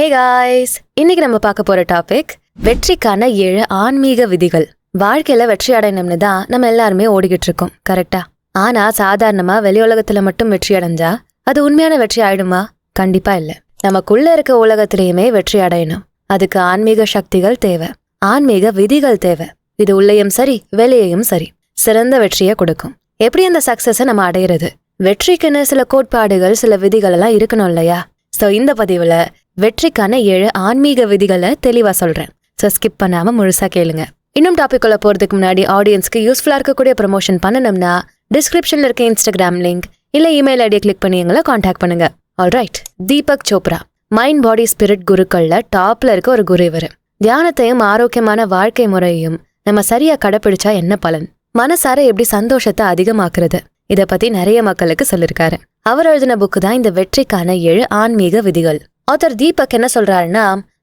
Hey guys, இன்னைக்கு நம்ம பார்க்க போற டாபிக் வெற்றிக்கான 7 ஆன்மீக விதிகள். வாழ்க்கையில வெற்றி அடையணும்னு தான் நம்ம எல்லாருமே ஓடிக்கிட்டு இருக்கோம், கரெக்டா? ஆனா சாதாரணமா வெளி உலகத்துல மட்டும் வெற்றி அடைஞ்சா அது உண்மையான வெற்றி ஆயிடுமா? கண்டிப்பா இல்ல. நமக்குள்ள இருக்க உலகத்திலயுமே வெற்றி அடையணும். அதுக்கு ஆன்மீக சக்திகள் தேவை, ஆன்மீக விதிகள் தேவை. இது உள்ளேயும் சரி வெளியையும் சரி சிறந்த வெற்றியை கொடுக்கும். எப்படி அந்த சக்சஸை நம்ம அடையிறது? வெற்றிக்குன்னு சில கோட்பாடுகள், சில விதிகள் எல்லாம் இருக்கணும் இல்லையா? சோ இந்த பதிவுல வெற்றிக்கான 7 ஆன்மீக விதிகளை தெளிவா சொல்றேன். சோ ஸ்கிப் பண்ணாம முழுசா கேளுங்க. இன்னும் டாபிக் உள்ள போறதுக்கு முன்னாடி ஆடியன்ஸ்க்கு யூஸ்ஃபுல்லா இருக்கக்கூடிய ப்ரமோஷன் பண்ணணும்னா டிஸ்கிரிப்ஷன்ல இருக்க இன்ஸ்டாகிராம் லிங்க் இல்ல இமெயில் ஐடியை கிளிக் பண்ணி எங்களை கான்டாக்ட் பண்ணுங்க. Alright, Deepak Chopra mind body spirit குருக்கள்ல டாப்ல இருக்க ஒரு குரு இவரு. தியானத்தையும் ஆரோக்கியமான வாழ்க்கை முறையையும் நம்ம சரியா கடைப்பிடிச்சா என்ன பலன், மனசார எப்படி சந்தோஷத்தை அதிகமாக்குறது, இத பத்தி நிறைய மக்களுக்கு சொல்லிருக்காரு. அவர் எழுதின புக்கு தான் இந்த வெற்றிக்கான 7 ஆன்மீக விதிகள். ஆத்தர் தீபக் என்ன சொல்றாருன்னா,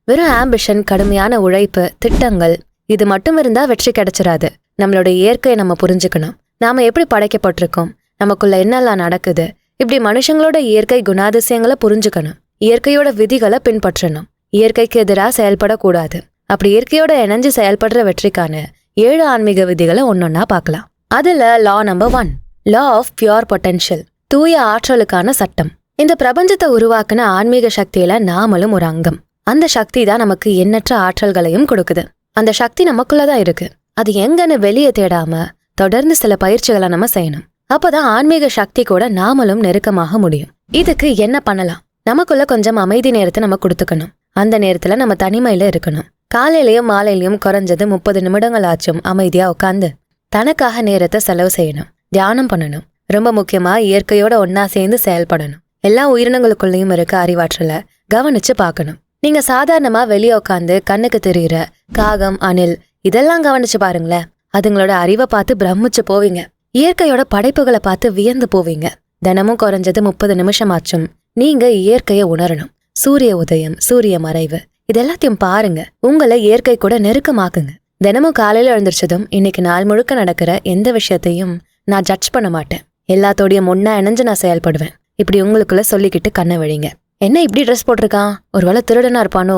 வெறும் ஆம்பிஷன், கடுமையான உழைப்பு, திட்டங்கள் இது மட்டும் இருந்தா வெற்றி கிடைச்சிடாது. நம்மளோட இயற்கையை நம்ம புரிஞ்சுக்கணும். நாம எப்படி படைக்கப்பட்டிருக்கோம், நமக்குள்ள என்னெல்லாம் நடக்குது, இப்படி மனுஷங்களோட இயற்கை குணாதிசயங்களை புரிஞ்சுக்கணும். இயற்கையோட விதிகளை பின்பற்றணும். இயற்கைக்கு எதிராக செயல்படக்கூடாது. அப்படி இயற்கையோட இணைஞ்சு செயல்படுற வெற்றிக்கான 7 ஆன்மீக விதிகளை ஒன்னொன்னா பார்க்கலாம். அதுல law number 1, law of pure potential, தூய ஆற்றலுக்கான சட்டம். இந்த பிரபஞ்சத்தை உருவாக்குன ஆன்மீக சக்தியில நாமளும் ஒரு அங்கம். அந்த சக்தி தான் நமக்கு எண்ணற்ற ஆற்றல்களையும் கொடுக்குது. அந்த சக்தி நமக்குள்ளதான் இருக்கு. அது எங்கன்னு வெளியே தேடாம தொடர்ந்து சில பயிற்சிகளை நம்ம செய்யணும். அப்பதான் ஆன்மீக சக்தி கூட நாமளும் நெருக்கமாக முடியும். இதுக்கு என்ன பண்ணலாம்? நமக்குள்ள கொஞ்சம் அமைதி நேரத்தை நம்ம கொடுத்துக்கணும். அந்த நேரத்துல நம்ம தனிமையில இருக்கணும். காலையிலயும் மாலையிலயும் குறைஞ்சது 30 நிமிடங்கள் ஆச்சும் அமைதியா உட்காந்து தனக்காக நேரத்தை செலவு செய்யணும். தியானம் பண்ணணும். ரொம்ப முக்கியமா இயற்கையோட ஒன்னா சேர்ந்து செயல்படணும். எல்லா உயிரினங்களுக்குள்ளயும் இருக்க அறிவாற்றல கவனிச்சு பார்க்கணும். நீங்க சாதாரணமா வெளியே உட்காந்து கண்ணுக்கு தெரியுற காகம், அணில் இதெல்லாம் கவனிச்சு பாருங்களேன். அதுங்களோட அறிவை பார்த்து பிரமிச்சு போவீங்க. இயற்கையோட படைப்புகளை பார்த்து வியந்து போவீங்க. தினமும் குறைஞ்சது 30 நிமிஷம் ஆச்சும் நீங்க இயற்கையை உணரணும். சூரிய உதயம், சூரிய மறைவு இதெல்லாத்தையும் பாருங்க. உங்களை இயற்கை கூட நெருக்கமாக்குங்க. தினமும் காலையில எழுந்திரிச்சதும் இன்னைக்கு நாள் முழுக்க நடக்கிற எந்த விஷயத்தையும் நான் ஜட்ஜ் பண்ண மாட்டேன். எல்லாத்தோடையும் ஒன்னா இணைஞ்சு நான் செயல்படுவேன். இப்படி உங்களுக்குள்ள சொல்லிக்கிட்டு கண்ணை வழிங்க. என்ன இப்படி ட்ரெஸ் போட்டிருக்கான், ஒருவேளை திருடனா இருப்பானோ,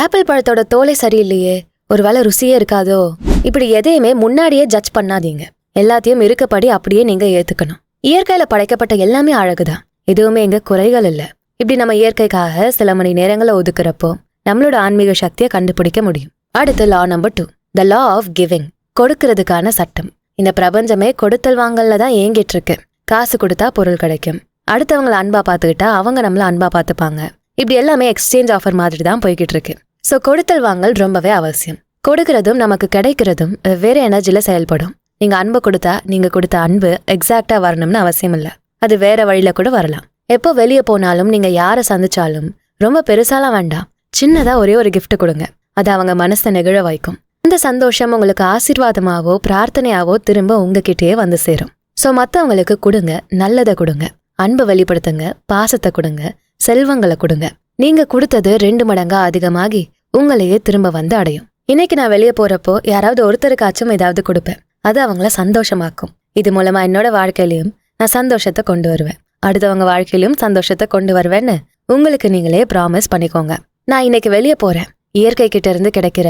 ஆப்பிள் பழத்தோட தோலை சரியில்லையே, ஒருவேளை ருசியே இருக்காதோ, இப்படி எதையுமே முன்னாடியே ஜட்ஜ் பண்ணாதீங்க. எல்லாத்தையும் இருக்கப்படி அப்படியே நீங்க ஏத்துக்கணும். இயற்கையில படைக்கப்பட்ட எல்லாமே அழகுதான். எதுவுமே இங்க குறைகள் இல்ல. இப்படி நம்ம இயற்கைக்காக சில மணி நேரங்களை ஒதுக்குறப்போ நம்மளோட ஆன்மீக சக்தியை கண்டுபிடிக்க முடியும். அடுத்து law number 2, the law of giving, கொடுக்கறதுக்கான சட்டம். இந்த பிரபஞ்சமே கொடுத்தல் வாங்கல்ல தான் ஏங்கிட்டு இருக்கு. காசு கொடுத்தா பொருள் கிடைக்கும். அடுத்தவங்களை அன்பா பார்த்துக்கிட்டா அவங்க நம்மள அன்பா பார்த்துப்பாங்க. இப்படி எல்லாமே எக்ஸ்சேஞ்ச் ஆஃபர் மாதிரி தான் போய்கிட்டு இருக்கு. ஸோ கொடுத்தல் வாங்கல் ரொம்பவே அவசியம். கொடுக்கறதும் நமக்கு கிடைக்கிறதும் வேற எனர்ஜில செயல்படும். நீங்க அன்பு கொடுத்தா நீங்க கொடுத்த அன்பு எக்ஸாக்டா வரணும்னு அவசியம் இல்ல. அது வேற வழியில கூட வரலாம். எப்போ வெளியே போனாலும் நீங்க யாரை சந்திச்சாலும் ரொம்ப பெருசாலாம் வேண்டாம், சின்னதா ஒரே ஒரு கிஃப்ட் கொடுங்க. அது அவங்க மனசை நெகிழ வைக்கும். அந்த சந்தோஷம் உங்களுக்கு ஆசீர்வாதமாவோ பிரார்த்தனையாவோ திரும்ப உங்ககிட்டயே வந்து சேரும். சோ மத்தவங்களுக்கு கொடுங்க, நல்லதை கொடுங்க, அன்பை வெளிப்படுத்துங்க, பாசத்தை கொடுங்க, செல்வங்களை கொடுங்க. நீங்க கொடுத்தது 2 மடங்கா அதிகமாகி உங்களையே திரும்ப வந்து அடையும். இன்னைக்கு நான் வெளியே போறப்போ யாராவது ஒருத்தருக்காச்சும் ஏதாவது கொடுப்பேன். அது அவங்கள சந்தோஷமாக்கும். இது மூலமா என்னோட வாழ்க்கையிலயும் நான் சந்தோஷத்தை கொண்டு வருவேன். அடுத்தவங்க வாழ்க்கையிலும் சந்தோஷத்தை கொண்டு வருவேன்னு உங்களுக்கு நீங்களே ப்ராமிஸ் பண்ணிக்கோங்க. நான் இன்னைக்கு வெளியே போறேன். இயற்கை கிட்ட இருந்து கிடைக்கிற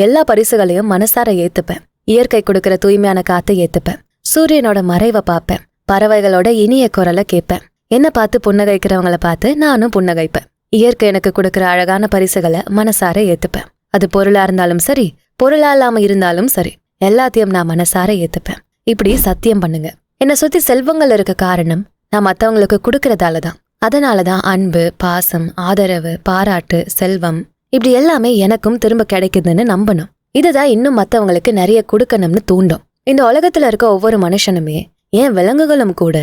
எல்லா பரிசுகளையும் மனசார ஏத்துப்பேன். இயற்கை கொடுக்கிற தூய்மையான காத்தை ஏத்துப்பேன். சூரியனோட மறைவை பார்ப்பேன். பறவைகளோட இனிய குரலை கேட்பேன். என்ன பார்த்து புன்னகைக்கிறவங்கள பார்த்து நானும் புன்னகைப்பேன். இயற்கை எனக்கு கொடுக்கிற அழகான பரிசுகளை மனசார ஏத்துப்பேன். அது பொருளா இருந்தாலும் சரி, பொருளா இல்லாம இருந்தாலும் சரி, எல்லாத்தையும் நான் மனசார ஏத்துப்பேன். இப்படி சத்தியம் பண்ணுங்க. என்னை சுத்தி செல்வங்கள் இருக்க காரணம் நான் மத்தவங்களுக்கு கொடுக்கறதாலதான். அதனாலதான் அன்பு, பாசம், ஆதரவு, பாராட்டு, செல்வம் இப்படி எல்லாமே எனக்கும் திரும்ப கிடைக்குதுன்னு நம்பணும். இதுதான் இன்னும் மத்தவங்களுக்கு நிறைய கொடுக்கணும்னு தூண்டும். இந்த உலகத்துல இருக்க ஒவ்வொரு மனுஷனுமே, ஏன் விலங்குகளும் கூட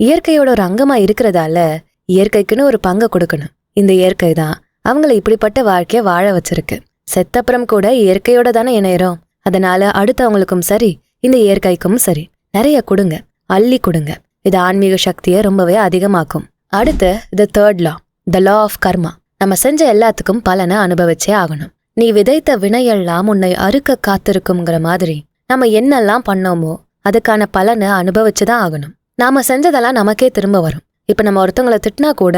இயற்கையோட ஒரு அங்கமா இருக்கிறதால இயற்கைக்குன்னு ஒரு பங்கு கொடுக்கணும். இந்த இயற்கை தான் அவங்கள இப்படிப்பட்ட வாழ்க்கைய வாழ வச்சிருக்கு. செத்தப்புறம் கூட இயற்கையோட தானே இணையறோம். அதனால அடுத்தவங்களுக்கும் சரி, இந்த இயற்கைக்கும் சரி நிறைய கொடுங்க, அள்ளி கொடுங்க. இது ஆன்மீக சக்தியை ரொம்பவே அதிகமாக்கும். அடுத்து தி 3rd law, the law of கர்மா. நம்ம செஞ்ச எல்லாத்துக்கும் பலனை அனுபவிச்சே ஆகணும். நீ விதைத்த வினையெல்லாம் உன்னை அறுக்க காத்திருக்குங்கிற மாதிரி நம்ம என்னெல்லாம் பண்ணோமோ அதுக்கான பலனை அனுபவிச்சுதான் ஆகணும். நாம செஞ்சதெல்லாம் நமக்கே திரும்ப வரும். இப்ப நம்ம ஒருத்தவங்களை திட்டினா கூட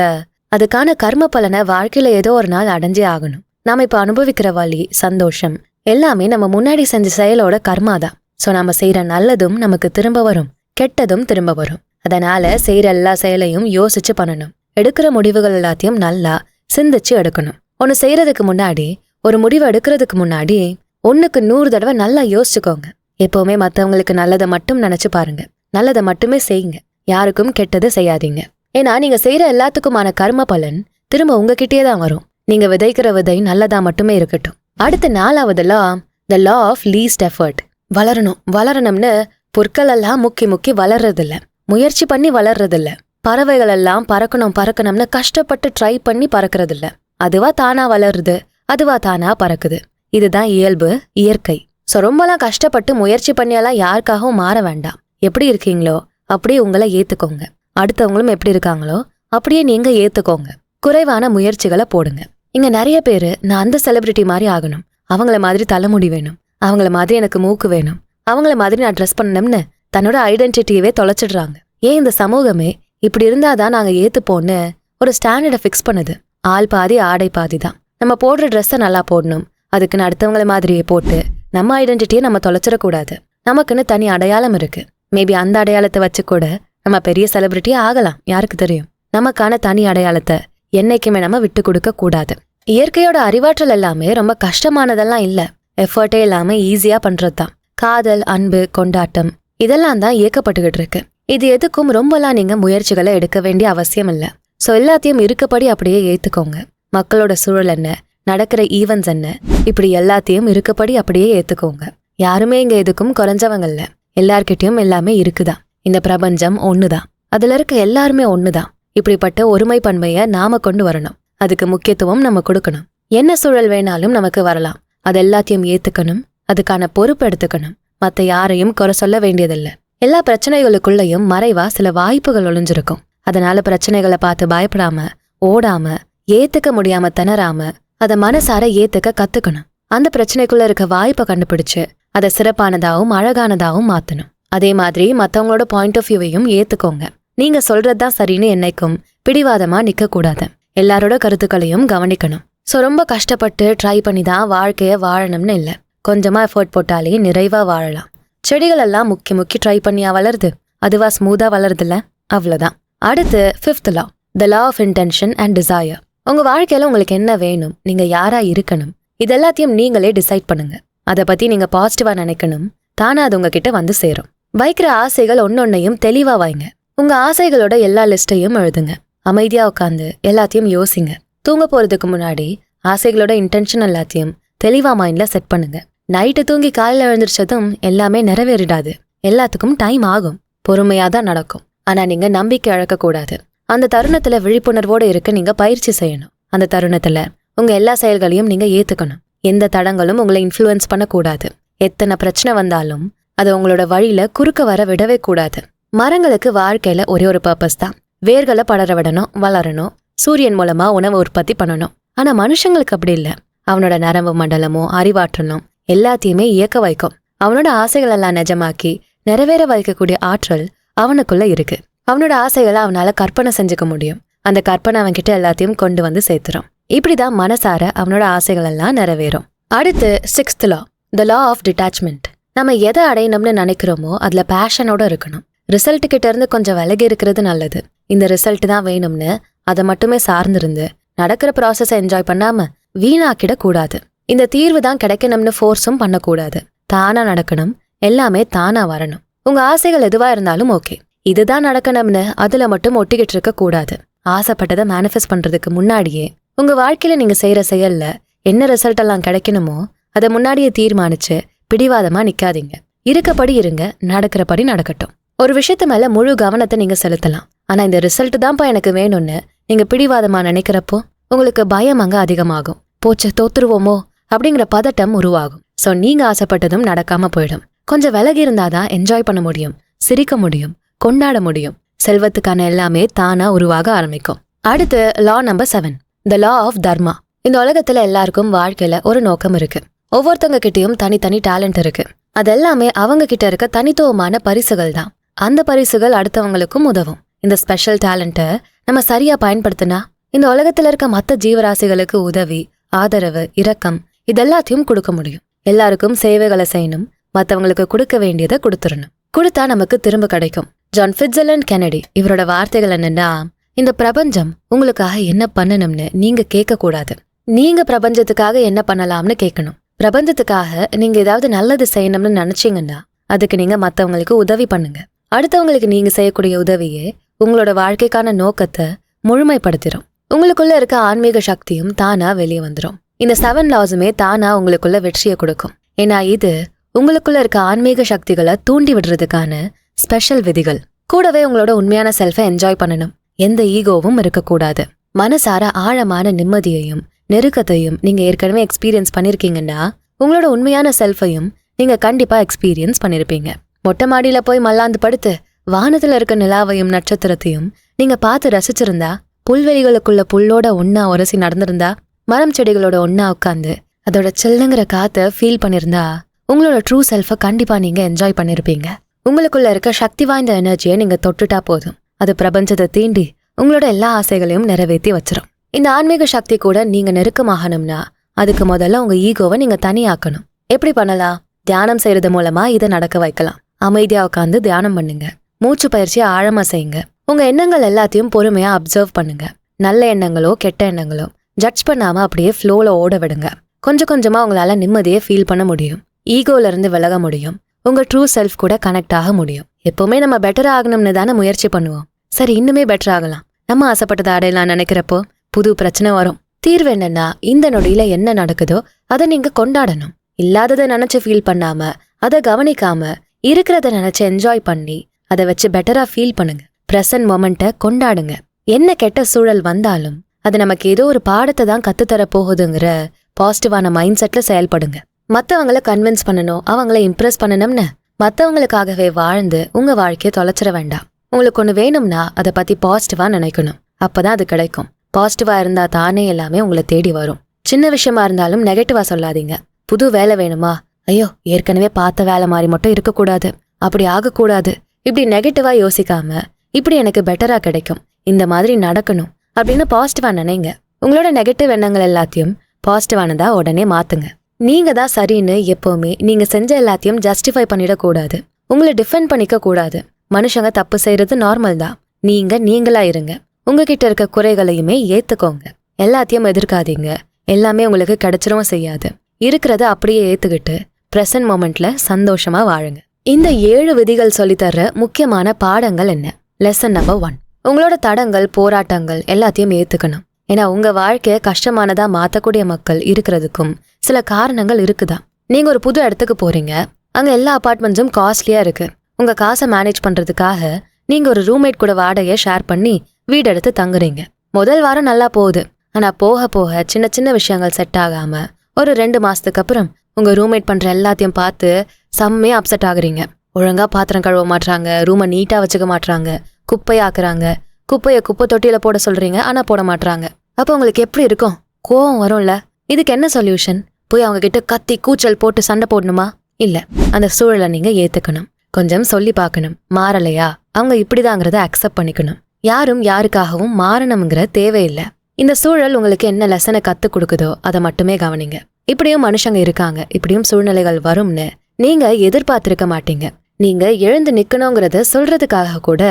அதுக்கான கர்ம பலனை வாழ்க்கையில ஏதோ ஒரு நாள் அடைஞ்சே ஆகணும். நாம இப்ப அனுபவிக்கிற வலி, சந்தோஷம் எல்லாமே நம்ம முன்னாடி செஞ்ச செயலோட கர்மாதான். சோ நாம செய்யற நல்லதும் நமக்கு திரும்ப வரும், கெட்டதும் திரும்ப வரும். அதனால செய்யற எல்லா செயலையும் யோசிச்சு பண்ணணும். எடுக்கிற முடிவுகள் எல்லாத்தையும் நல்லா சிந்திச்சு எடுக்கணும். ஒன்னு செய்யறதுக்கு முன்னாடி, ஒரு முடிவு எடுக்கிறதுக்கு முன்னாடி 1க்கு 100 தடவை நல்லா யோசிச்சுக்கோங்க. எப்பவுமே மத்தவங்களுக்கு நல்லதை மட்டும் நினைச்சு பாருங்க. நல்லதை மட்டுமே செய்யுங்க. யாருக்கும் கெட்டது செய்யாதீங்க. ஏன்னா நீங்க செய்யற எல்லாத்துக்குமான கர்ம பலன் திரும்ப உங்ககிட்டயே தான் வரும். நீங்க விதைக்கிற விதை நல்லதா மட்டுமே இருக்கட்டும். அடுத்த 4வது லா, the law of least effort. வளரணும்னு புற்கள் எல்லாம் முக்கி வளர்றதில்ல, முயற்சி பண்ணி வளர்றதில்ல. பறவைகள் எல்லாம் பறக்கணும்னு கஷ்டப்பட்டு ட்ரை பண்ணி பறக்கறதில்ல. அதுவா தானா வளருது, அதுவா தானா பறக்குது. இதுதான் இயல்பு, இயற்கை. சோ ரொம்பலாம் கஷ்டப்பட்டு முயற்சி பண்ணியெல்லாம் யாருக்காகவும் மாற வேண்டாம். எப்படி இருக்கீங்களோ அப்படியே உங்களை ஏத்துக்கோங்க. அடுத்தவங்களும் எப்படி இருக்காங்களோ அப்படியே நீங்க ஏத்துக்கோங்க. குறைவான முயற்சிகளை போடுங்க. இங்க நிறைய பேரு நான் அந்த செலிபிரிட்டி மாதிரி ஆகணும், அவங்கள மாதிரி தலைமுடி வேணும், அவங்கள மாதிரி எனக்கு மூக்கு வேணும், அவங்கள மாதிரி நான் ட்ரெஸ் பண்ணணும்னு தன்னோட ஐடென்டிட்டியவே தொலைச்சிடுறாங்க. ஏன் இந்த சமூகமே இப்படி இருந்தாதான் நாங்க ஏத்துப்போன்னு ஒரு ஸ்டாண்டர்டை ஃபிக்ஸ் பண்ணுது. ஆள் பாதி ஆடை பாதி தான். நம்ம போடுற ட்ரெஸ்ஸை நல்லா போடணும், அதுக்குன்னு அடுத்தவங்கள மாதிரியே போட்டு நம்ம ஐடென்டிட்டியை நம்ம தொலைச்சிடக்கூடாது. நமக்குன்னு தனி அடையாளம் இருக்கு. மேபி அந்த அடையாளத்தை வச்சு கூட நம்ம பெரிய செலிபிரிட்டியா ஆகலாம், யாருக்கு தெரியும். நமக்கான தனி அடையாளத்தை என்னைக்குமே நம்ம விட்டு கொடுக்க கூடாது. இயற்கையோட அறிவாற்றல் எல்லாமே ரொம்ப கஷ்டமானதெல்லாம் இல்ல, எஃபர்ட்டே இல்லாம ஈஸியா பண்றதுதான். காதல், அன்பு, கொண்டாட்டம் இதெல்லாம் தான் இயக்கப்பட்டுக்கிட்டு இருக்கு. இது எதுக்கும் ரொம்பலாம் நீங்க முயற்சிகளை எடுக்க வேண்டிய அவசியம் இல்ல. சோ எல்லாத்தையும் இருக்கப்படி அப்படியே ஏத்துக்கோங்க. மக்களோட சூழல் என்ன, நடக்கிற ஈவென்ட்ஸ் என்ன, இப்படி எல்லாத்தையும் இருக்கப்படி அப்படியே ஏத்துக்கோங்க. யாருமே இங்க எதுக்கும் குறைஞ்சவங்க இல்ல. எல்லார்கிட்டயும் எல்லாமே இருக்குதான். இந்த பிரபஞ்சம் ஒண்ணுதான், அதுல இருக்க எல்லாருமே ஒண்ணுதான். இப்படிப்பட்ட ஒருமை பன்மைய நாம கொண்டு வரணும். அதுக்கு முக்கியத்துவம் நம்ம கொடுக்கணும். என்ன சூழல் வேணாலும் நமக்கு வரலாம், அது எல்லாத்தையும் ஏத்துக்கணும். அதுக்கான பொறுப்பு எடுத்துக்கணும். மத்த யாரையும் குறை சொல்ல வேண்டியதில்லை. எல்லா பிரச்சனைகளுக்குள்ளயும் மறைவா சில வாய்ப்புகள் ஒளிஞ்சிருக்கும். அதனால பிரச்சனைகளை பார்த்து பயப்படாம, ஓடாம, ஏத்துக்க முடியாம திணறாம அதை மனசார ஏத்துக்க கத்துக்கணும். அந்த பிரச்சனைக்குள்ள இருக்க வாய்ப்பை கண்டுபிடிச்சு அதை சிறப்பானதாவும் அழகானதாவும் மாத்தணும். அதே மாதிரி மத்தவங்களோட பாயிண்ட் ஆஃப் வியூவையும் ஏத்துக்கோங்க. நீங்க சொல்றதுதான் சரின்னு என்னைக்கும் பிடிவாதமா நிக்க கூடாது. எல்லாரோட கருத்துக்களையும் கவனிக்கணும். சோ ரொம்ப கஷ்டப்பட்டு ட்ரை பண்ணி தான் வாழ்க்கைய வாழணும்னு இல்ல. கொஞ்சமா எஃபோர்ட் போட்டாலே நிறைவா வாழலாம். செடிகள் எல்லாம் முக்கி ட்ரை பண்ணியா வளருது, அதுவா ஸ்மூதா வளருதுல்ல, அவ்வளவுதான். அடுத்து 5th law, the law of intention and desire. உங்க வாழ்க்கையில உங்களுக்கு என்ன வேணும், நீங்க யாரா இருக்கணும், இதெல்லாத்தையும் நீங்களே டிசைட் பண்ணுங்க. அதை பத்தி நீங்க பாசிட்டிவா நினைக்கணும். தானா அது உங்ககிட்ட வந்து சேரும். வைக்கிற ஆசைகள் ஒன்னொன்னையும் தெளிவா வைங்க. உங்க ஆசைகளோட எல்லா லிஸ்டையும் எழுதுங்க. அமைதியா உட்காந்து எல்லாத்தையும் யோசிங்க. தூங்க போறதுக்கு முன்னாடி ஆசைகளோட இன்டென்ஷன் எல்லாத்தையும் தெளிவா மைண்ட்ல செட் பண்ணுங்க. நைட்டு தூங்கி காலையில எழுந்திரிச்சதும் எல்லாமே நிறைவேறிடாது. எல்லாத்துக்கும் டைம் ஆகும், பொறுமையா தான் நடக்கும். ஆனா நீங்க நம்பிக்கை இழக்க கூடாது. அந்த தருணத்துல விழிப்புணர்வோடு இருக்க நீங்க பயிற்சி செய்யணும். அந்த தருணத்துல உங்க எல்லா செயல்களையும் நீங்க ஏத்துக்கணும். எந்த தடங்களும் உங்களை இன்ஃப்ளூயன்ஸ் பண்ணக்கூடாது. எத்தனை பிரச்சனை வந்தாலும் அதை உங்களோட வழியில குறுக்க வர விடவே கூடாது. மரங்களுக்கு வாழ்க்கையில ஒரே ஒரு பர்பஸ் தான், வேர்களை படர விடணும், வளரணும், சூரியன் மூலமா உணவு உற்பத்தி பண்ணணும். ஆனா மனுஷங்களுக்கு அப்படி இல்ல. அவனோட நரம்பு மண்டலமும் அறிவாற்றலும் எல்லாத்தையுமே இயக்க வைக்கும். அவனோட ஆசைகள் எல்லாம் நிஜமாக்கி நிறைவேற வைக்கக்கூடிய ஆற்றல் அவனுக்குள்ள இருக்கு. அவனோட ஆசைகளை அவனால கற்பனை செஞ்சுக்க முடியும். அந்த கற்பனை அவன்கிட்ட எல்லாத்தையும் கொண்டு வந்து சேர்த்துரும். இப்படிதான் மனசார அவனோட ஆசைகள் எல்லாம் நிறைவேறும். அடுத்து 6th law, the law of detachment. நம்ம எதை அடையணும்னு நினைக்கிறோமோ அதுல பேஷனோட இருக்கணும். ரிசல்ட் கிட்ட இருந்து கொஞ்சம் விலகி இருக்கிறது நல்லது. இந்த ரிசல்ட் தான் வேணும்னு அதை மட்டுமே சார்ந்திருந்து நடக்கிற ப்ராசஸ என்ஜாய் பண்ணாம வீணாக்கிட கூடாது. இந்த தீர்வு தான் கிடைக்கணும்னு ஃபோர்ஸும் பண்ணக்கூடாது. தானா நடக்கணும், எல்லாமே தானா வரணும். உங்க ஆசைகள் எதுவா இருந்தாலும் ஓகே, இதுதான் நடக்கணும்னு அதுல மட்டும் ஒட்டிக்கிட்டு இருக்க கூடாது. ஆசைப்பட்டதை மேனிஃபெஸ்ட் பண்றதுக்கு முன்னாடியே உங்க வாழ்க்கையில நீங்க செய்யற செயல்ல என்ன ரிசல்ட் எல்லாம் கிடைக்கணுமோ அதை முன்னாடியே தீர்மானிச்சு பிடிவாதமா நிக்காதீங்க. இருக்கப்படி இருங்க, நடக்கிறபடி நடக்கட்டும். ஒரு விஷயத்து மேல முழு கவனத்தை நீங்க செலுத்தலாம். ஆனா இந்த ரிசல்ட் தான்ப்பா எனக்கு வேணும்னு நீங்க பிடிவாதமா நினைக்கிறப்போ உங்களுக்கு பயம் அங்க அதிகமாகும். போச்சு தோத்துருவோமோ அப்படிங்கிற பதட்டம் உருவாகும். சோ நீங்க ஆசைப்பட்டதும் நடக்காம போயிடும். கொஞ்சம் விலகி இருந்தாதான் என்ஜாய் பண்ண முடியும், சிரிக்க முடியும், கொண்டாட முடியும். செல்வத்துக்கான எல்லாமே தானா உருவாக ஆரம்பிக்கும். அடுத்து law number 7, the law of தர்மா. இந்த உலகத்துல எல்லாருக்கும் வாழ்க்கையில ஒரு நோக்கம் இருக்கு. ஒவ்வொருத்தவங்க கிட்டயும் தனித்தனி டேலண்ட் இருக்கு. அது எல்லாமே அவங்க கிட்ட இருக்க தனித்துவமான பரிசுகள் தான். அந்த பரிசுகள் அடுத்தவங்களுக்கும் உதவும். இந்த ஸ்பெஷல் டேலண்ட்டை நம்ம சரியா பயன்படுத்தினா இந்த உலகத்துல இருக்க மத்த ஜீவராசிகளுக்கு உதவி, ஆதரவு, இரக்கம் இதெல்லாத்தையும் கொடுக்க முடியும். எல்லாருக்கும் சேவைகளை செய்யணும், மத்தவங்களுக்கு கொடுக்க வேண்டியதை கொடுத்துடணும். கொடுத்தா நமக்கு திரும்ப கிடைக்கும். ஜான் ஃபிட்ஸர்லாண்ட் கென்னடி இவரோட வார்த்தைகள் என்னன்னா, இந்த பிரபஞ்சம் உங்களுக்காக என்ன பண்ணணும்னு நீங்க கேட்க கூடாது, நீங்க பிரபஞ்சத்துக்காக என்ன பண்ணலாம்னு கேட்கணும். பிரபஞ்சத்துக்காக நீங்க ஏதாவது நல்லது செய்யணும்னு நினைச்சீங்கன்னா அதுக்கு நீங்க மத்தவங்களுக்கு உதவி பண்ணுங்க. அடுத்தவங்களுக்கு நீங்க செய்யக்கூடிய உதவியே உங்களோட வாழ்க்கைக்கான நோக்கத்தை முழுமைப்படுத்திடும். உங்களுக்குள்ள இருக்க ஆன்மீக சக்தியும் தானா வெளியே வந்துடும். இந்த 7 லாஸுமே தானா உங்களுக்குள்ள வெற்றியை கொடுக்கும். ஏன்னா இது உங்களுக்குள்ள இருக்க ஆன்மீக சக்திகளை தூண்டி விடுறதுக்கான ஸ்பெஷல் விதிகள். கூடவே உங்களோட உண்மையான செல்ஃபை என்ஜாய் பண்ணணும். எந்த ஈகோவும் இருக்கக்கூடாது. மனசார ஆழமான நிம்மதியையும் நெருக்கத்தையும் நீங்க ஏற்கனவே எக்ஸ்பீரியன்ஸ் பண்ணிருக்கீங்கன்னா உங்களோட உண்மையான செல்ஃபையும் நீங்க கண்டிப்பா எக்ஸ்பீரியன்ஸ் பண்ணிருப்பீங்க. மொட்டை மாடியில போய் மல்லாந்து படுத்து வானத்துல இருக்க நிலாவையும் நட்சத்திரத்தையும் நீங்க பார்த்து ரசிச்சிருந்தா, புல்வெளிகளுக்குள்ள புல்லோட ஒன்னா உரசி நடந்திருந்தா, மரம் செடிகளோட ஒன்னா உட்காந்து அதோட சில்லுங்கிற காத்த ஃபீல் பண்ணிருந்தா உங்களோட ட்ரூ செல்ஃபை கண்டிப்பா நீங்க என்ஜாய் பண்ணிருப்பீங்க. உங்களுக்குள்ள இருக்க சக்தி வாய்ந்த எனர்ஜியை நீங்க தொட்டுட்டா போதும், அது பிரபஞ்சத்தை தீண்டி உங்களோட எல்லா ஆசைகளையும் நிறைவேற்றி வச்சிரும். இந்த ஆன்மீக சக்தி கூட நீங்க நெருக்கமாகணும்னா அதுக்கு முதல்ல உங்க ஈகோவை நீங்க தனியாக்கணும். எப்படி பண்ணலாம்? தியானம் செய்யறது மூலமா இதை நடக்க வைக்கலாம். அமைதியா உட்காந்து தியானம் பண்ணுங்க. மூச்சு பயிற்சியை ஆழமா செய்யுங்க. உங்க எண்ணங்கள் எல்லாத்தையும் பொறுமையா அப்சர்வ் பண்ணுங்க. நல்ல எண்ணங்களோ கெட்ட எண்ணங்களோ ஜட்ஜ் பண்ணாம அப்படியே ஃப்ளோல ஓட விடுங்க. கொஞ்சம் கொஞ்சமா உங்களால நிம்மதியை ஃபீல் பண்ண முடியும். ஈகோல இருந்து விலக முடியும். உங்க ட்ரூ செல்ஃப் கூட கனெக்ட் ஆக முடியும். எப்பவுமே நம்ம பெட்டர் ஆகணும்னு தானே முயற்சி பண்ணுவோம். சரி, இன்னுமே பெட்டர் ஆகலாம். நம்ம ஆசைப்பட்டதை அடையலாம் நினைக்கிறப்போ புது பிரச்சனை வரும். தீர்வு என்னன்னா, இந்த நொடியில என்ன நடக்குதோ அதை நீங்க கொண்டாடணும். இல்லாததை நினைச்சு ஃபீல் பண்ணாம, அதை கவனிக்காம, இருக்கிறத நினைச்சு என்ஜாய் பண்ணி அதை வச்சு பெட்டரா ஃபீல் பண்ணுங்க. பிரசன்ட் மொமெண்ட்டை கொண்டாடுங்க. என்ன கெட்ட சூழல் வந்தாலும் அது நமக்கு ஏதோ ஒரு பாடத்தை தான் கத்துத்தர போகுதுங்கிற பாசிட்டிவான மைண்ட் செட்ல செயல்படுங்க. மத்தவங்கள கன்வின்ஸ் பண்ணணும், அவங்கள இம்ப்ரெஸ் பண்ணணும்னு மத்தவங்களுக்காகவே வாழ்ந்து உங்க வாழ்க்கையை தொலைச்சிட வேண்டாம். உங்களுக்கு ஒண்ணு வேணும்னா அதை பத்தி பாசிட்டிவா நினைக்கணும். அப்பதான் அது கிடைக்கும். பாசிட்டிவா இருந்தா தானே எல்லாமே உங்களை தேடி வரும். சின்ன விஷயமா இருந்தாலும் நெகட்டிவா சொல்லாதீங்க. புது வேலை வேணுமா? ஐயோ, ஏற்கனவே பார்த்த வேலை மாதிரி மட்டும் இருக்கக்கூடாது, அப்படி ஆகக்கூடாது, இப்படி நெகட்டிவா யோசிக்காம இப்படி எனக்கு பெட்டரா கிடைக்கும், இந்த மாதிரி நடக்கணும் அப்படின்னு பாசிட்டிவா நினைங்க. உங்களோட நெகட்டிவ் எண்ணங்கள் எல்லாத்தையும் பாசிட்டிவானதா உடனே மாத்துங்க. நீங்க தான் சரின்னு எப்பவுமே நீங்க செஞ்ச எல்லாத்தையும் ஜஸ்டிஃபை பண்ணிடக்கூடாது. உங்களை டிஃபெண்ட் பண்ணிக்க கூடாது. மனுஷங்க தப்பு செய்யறது நார்மல் தான். நீங்களா இருங்க. உங்ககிட்ட இருக்க குறைகளையுமே ஏத்துக்கோங்க. எல்லாத்தையும் எதிர்க்காதீங்க. எல்லாமே உங்களுக்கு கிடைச்சிடவும் செய்யாது. இருக்கிறத அப்படியே ஏத்துக்கிட்டு பிரசன்ட் மொமெண்ட்ல சந்தோஷமா வாழுங்க. இந்த 7 விதிகள் சொல்லித்தர்ற முக்கியமான பாடங்கள் என்ன? லெசன் நம்பர் 1, உங்களோட தடங்கள், போராட்டங்கள் எல்லாத்தையும் ஏத்துக்கணும். ஏன்னா உங்க வாழ்க்கைய கஷ்டமானதா மாத்தக்கூடிய மக்கள் இருக்கிறதுக்கும் சில காரணங்கள் இருக்குதான். நீங்க ஒரு புது இடத்துக்கு போறீங்க. அங்க எல்லா அபார்ட்மெண்ட்ஸும் காஸ்ட்லியா இருக்கு. உங்க காசை மேனேஜ் பண்றதுக்காக நீங்க ஒரு ரூம்மேட் கூட வாடகையை ஷேர் பண்ணி வீடு எடுத்து தங்குறீங்க. முதல் வாரம் நல்லா போகுது. ஆனா போக போக சின்ன சின்ன விஷயங்கள் செட் ஆகாம ஒரு 2 மாசத்துக்கு அப்புறம் உங்க ரூம்மேட் பண்ற எல்லாத்தையும் பார்த்து செம்மையா அப்செட் ஆகுறீங்க. ஒழுங்கா பாத்திரம் கழுவ மாட்றாங்க, ரூமை நீட்டா வச்சுக்க மாட்றாங்க, குப்பையாக்குறாங்க. குப்பைய குப்பை தொட்டியில போட சொல்றீங்க, ஆனா போட மாட்றாங்க. அப்ப உங்களுக்கு எப்படி இருக்கும்? கோவம் வரும்ல. இதுக்கு என்ன சொல்யூஷன்? போய் அவங்க கிட்ட கத்தி கூச்சல் போட்டு சண்டை போடணுமா? இல்ல, அந்த சூழலை நீங்க ஏத்துக்கணும். கொஞ்சம் சொல்லி பார்க்கணும். மாறலையா? அவங்க இப்படிதாங்கிறத அக்செப்ட் பண்ணிக்கணும். யாரும் யாருக்காகவும் மாறணுங்கிற தேவையில்லை. இந்த சூழல் உங்களுக்கு என்ன லெசனை கத்து கொடுக்குதோ அதை மட்டுமே கவனிங்க. இப்படியும் மனுஷங்க இருக்காங்க, இப்படியும் சூழ்நிலைகள் வரும்னு நீங்க எதிர்பார்த்திருக்க மாட்டீங்க. நீங்க எழுந்து நிக்கணுங்கிறத சொல்றதுக்காக கூட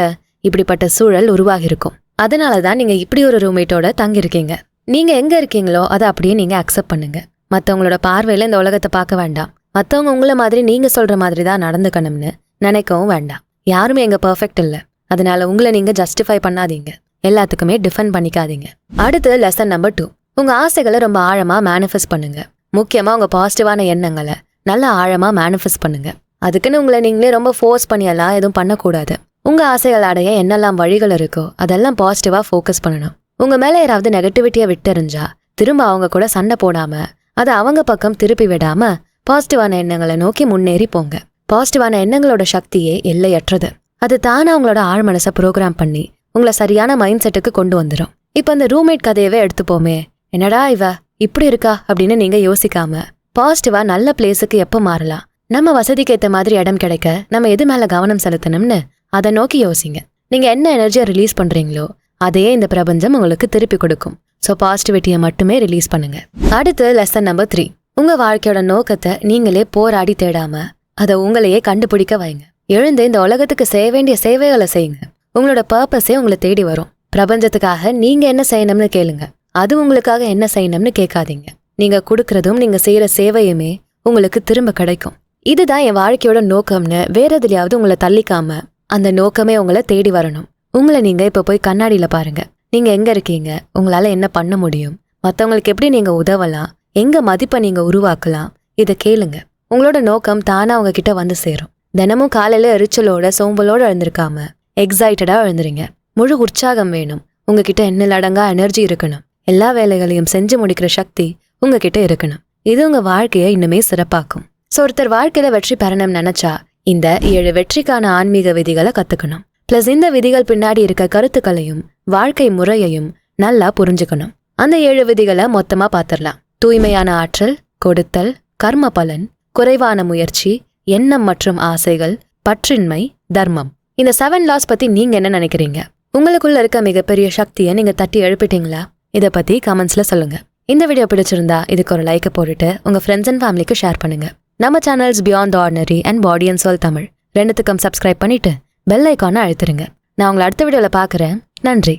இப்படிப்பட்ட சூழல் உருவாகி இருக்கும். அதனாலதான் நீங்க இப்படி ஒரு ரூம்மேட்டோட தங்கியிருக்கீங்க. நீங்க எங்க இருக்கீங்களோ அதை அப்படியே நீங்க அக்செப்ட் பண்ணுங்க. மத்தவங்களோட பார்வையில இந்த உலகத்தை பார்க்க வேண்டாம். மத்தவங்க உங்களை மாதிரி நீங்க சொல்ற மாதிரி தான் நடந்துக்கணும்னு நினைக்கவும் வேண்டாம். யாருமே எங்க பெர்ஃபெக்ட் இல்ல. அதனால உங்களை நீங்க ஜஸ்டிஃபை பண்ணாதீங்க. எல்லாத்துக்குமே டிஃபெண்ட் பண்ணிக்காதீங்க. அடுத்து லெசன் நம்பர் 2, உங்க ஆசைகளை ரொம்ப ஆழமா மேனிஃபெஸ்ட் பண்ணுங்க. முக்கியமா உங்க பாசிட்டிவான எண்ணங்களை நல்லா ஆழமா மேனிஃபெஸ்ட் பண்ணுங்க. அதுக்குன்னு உங்களை நீங்களே ரொம்ப ஃபோர்ஸ் பண்ணியெல்லாம் எதுவும் பண்ணக்கூடாது. உங்க ஆசைகள் அடைய என்னெல்லாம் வழிகள் இருக்கோ அதெல்லாம் பாசிட்டிவா ஃபோக்கஸ் பண்ணணும். உங்க மேல யாராவது நெகட்டிவிட்டியை விட்டுறிஞ்சா திரும்ப அவங்க கூட சண்டை போடாம அதை அவங்க பக்கம் திருப்பி விடாம பாசிட்டிவான எண்ணங்களை நோக்கி முன்னேறி போங்க. பாசிட்டிவான எண்ணங்களோட சக்தியே எல்லையற்றது. அது தானா உங்களோட ஆழ் மனசை ப்ரோக்ராம் பண்ணி உங்களை சரியான மைண்ட் செட்டுக்கு கொண்டு வந்துடும். இப்ப அந்த ரூம்மேட் கதையவே எடுத்துப்போமே. என்னடா இவ இப்படி இருக்கா அப்படின்னு நீங்க யோசிக்காம பாசிட்டிவா நல்ல பிளேஸுக்கு எப்ப மாறலாம், நம்ம வசதிக்கு ஏத்த மாதிரி இடம் கிடைக்க நம்ம எது மேல கவனம் செலுத்தணும்னு அதை நோக்கி யோசிங்க. நீங்க என்ன எனர்ஜியை ரிலீஸ் பண்றீங்களோ அதையே இந்த பிரபஞ்சம் உங்களுக்கு திருப்பி கொடுக்கும். ஸோ பாசிட்டிவிட்டியை மட்டுமே ரிலீஸ் பண்ணுங்க. அடுத்து லெசன் நம்பர் 3. உங்க வாழ்க்கையோட நோக்கத்தை நீங்களே போராடி தேடாம அதை உங்களையே கண்டுபிடிக்க வைங்க. எழுந்து இந்த உலகத்துக்கு செய்ய வேண்டிய சேவைகளை செய்யுங்க. உங்களோட பர்பஸே உங்களை தேடி வரும். பிரபஞ்சத்துக்காக நீங்க என்ன செய்யணும்னு கேளுங்க. அது உங்களுக்காக என்ன செய்யணும்னு கேட்காதீங்க. நீங்க கொடுக்கறதும் நீங்க செய்யற சேவையுமே உங்களுக்கு திரும்ப கிடைக்கும். இதுதான் என் வாழ்க்கையோட நோக்கம்னு வேற எதுலயாவது உங்களை தள்ளிக்காம அந்த நோக்கமே உங்களை தேடி வரணும். உங்களை நீங்க இப்ப போய் கண்ணாடியில பாருங்க. நீங்க எங்க இருக்கீங்க? உங்களால என்ன பண்ண முடியும்? மத்தவங்களுக்கு எப்படி நீங்க உதவலாம்? எங்க மதிப்பை நீங்க உருவாக்கலாம்? இதை கேளுங்க. உங்களோட நோக்கம் தானா உங்க கிட்ட வந்து சேரும். தினமும் காலையில எரிச்சலோட சோம்பலோட எழுந்திருக்காம எக்ஸைட்டடா எழுந்துறீங்க. முழு உற்சாகம் வேணும். உங்ககிட்ட எண்ணில் அடங்கா எனர்ஜி இருக்கணும். எல்லா வேலைகளையும் செஞ்சு முடிக்கிற சக்தி உங்ககிட்ட இருக்கணும். இது உங்க வாழ்க்கையை இன்னுமே சிறப்பாக்கும். ஸோ ஒருத்தர் வாழ்க்கையில வெற்றி பெறணும்னு நினைச்சா இந்த 7 வெற்றிக்கான ஆன்மீக விதிகளை கத்துக்கணும். பிளஸ் இந்த விதிகள் பின்னாடி இருக்க கருத்துக்களையும் வாழ்க்கை முறையையும் நல்லா புரிஞ்சுக்கணும். அந்த 7 விதிகளை மொத்தமா பாத்திரலாம். தூய்மையான ஆற்றல், கொடுத்தல், கர்ம பலன், குறைவான முயற்சி, எண்ணம் மற்றும் ஆசைகள், பற்றின்மை, தர்மம். இந்த 7 லாஸ் பத்தி நீங்க என்ன நினைக்கிறீங்க? உங்களுக்குள்ள இருக்க மிகப்பெரிய சக்தியை நீங்க தட்டி எழுப்பிட்டீங்களா? இதை பத்தி கமெண்ட்ஸ்ல சொல்லுங்க. இந்த வீடியோ பிடிச்சிருந்தா இதுக்கு ஒரு லைக் போட்டுட்டு உங்க ஃப்ரெண்ட்ஸ் அண்ட் ஃபேமிலிக்கு ஷேர் பண்ணுங்க. நம்ம channels beyond ordinary and body and soul Tamil 2த்துக்கும் சப்ஸ்கிரைப் பண்ணிட்டு பெல் ஐக்கானை அழுத்துருங்க. நான் உங்களை அடுத்த வீடியோல பாக்குறேன். நன்றி.